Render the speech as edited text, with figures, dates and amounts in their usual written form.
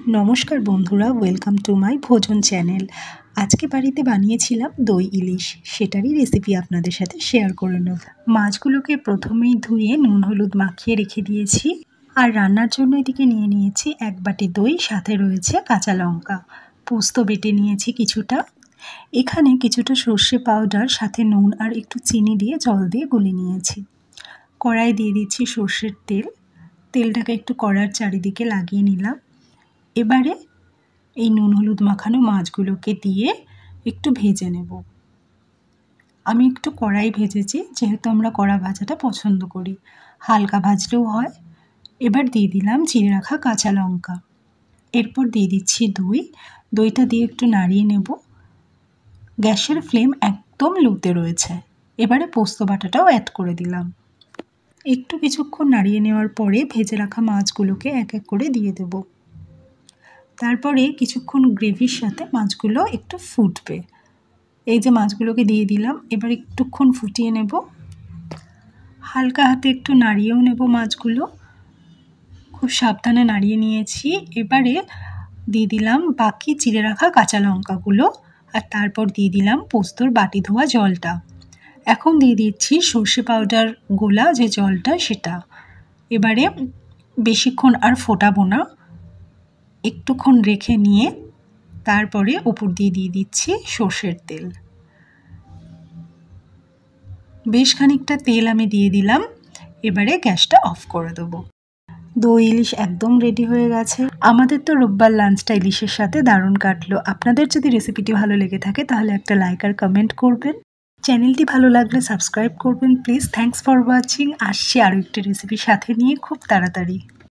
নমস্কার বন্ধুরা, welcome to my ভোজন চ্যানেল। আজকে বাড়িতে বানিয়েছিলাম দই ইলিশ, সেটারই রেসিপি আপনাদের সাথে শেয়ার করে নেব। মাছগুলোকে প্রথমেই ধুয়ে নুন হলুদ মাখিয়ে রেখে দিয়েছি, আর রান্নার জন্য এদিকে নিয়ে নিয়েছি 1 বাটি দই, সাথে রয়েছে কাঁচা লঙ্কা, পোস্ত বেটে নিয়েছি কিছুটা। এখানে কিছুটা সর্ষে পাউডার সাথে নুন আর একটু চিনি দিয়ে জল দিয়ে গুলে নিয়েছি। কড়াই দিয়ে দিচ্ছি সর্ষের তেল, তেলটাকে একটু কড়ার চারিদিকে লাগিয়ে নিলাম। এবারে এই নুন হলুদ মাখানো মাছগুলোকে দিয়ে একটু ভেজে নেব। আমি একটু কড়াই ভেজেছি, যেহেতু আমরা কড়া ভাজাটা পছন্দ করি, হালকা ভাজলেও হয়। এবার দিয়ে দিলাম চিড়ে রাখা কাঁচা লঙ্কা, এরপর দিয়ে দিচ্ছি দইটা দিয়ে একটু নাড়িয়ে নেব। গ্যাসের ফ্লেম একদম লোতে রয়েছে। এবারে পোস্ত বাটাটাও অ্যাড করে দিলাম। একটু কিছুক্ষণ নাড়িয়ে নেওয়ার পরে ভেজে রাখা মাছগুলোকে এক এক করে দিয়ে দেব। তারপরে কিছুক্ষণ গ্রেভির সাথে মাছগুলো একটু ফুটবে। এই যে মাছগুলোকে দিয়ে দিলাম, এবার একটুক্ষণ ফুটিয়ে নেব। হালকা হাতে একটু নাড়িয়েও নেব মাছগুলো, খুব সাবধানে নাড়িয়ে নিয়েছি। এবারে দিয়ে দিলাম বাকি চিড়ে রাখা কাঁচা লঙ্কাগুলো, আর তারপর দিয়ে দিলাম পোস্তর বাটি ধোয়া জলটা। এখন দিয়ে দিচ্ছি সর্ষে পাউডার গোলা যে জলটা, সেটা। এবারে বেশিক্ষণ আর ফোটাবো না, একটুক্ষণ রেখে নিয়ে তারপরে উপর দিয়ে দিচ্ছি সর্ষের তেল। বেশ খানিকটা তেল আমি দিয়ে দিলাম। এবারে গ্যাসটা অফ করে দেবো। দই ইলিশ একদম রেডি হয়ে গেছে। আমাদের তো রোববার লাঞ্চটা ইলিশের সাথে দারুণ কাটলো। আপনাদের যদি রেসিপিটি ভালো লেগে থাকে তাহলে একটা লাইক আর কমেন্ট করবেন। চ্যানেলটি ভালো লাগলে সাবস্ক্রাইব করবেন প্লিজ। Thanks for watching. আসছি আরও একটি রেসিপির সাথে নিয়ে খুব তাড়াতাড়ি।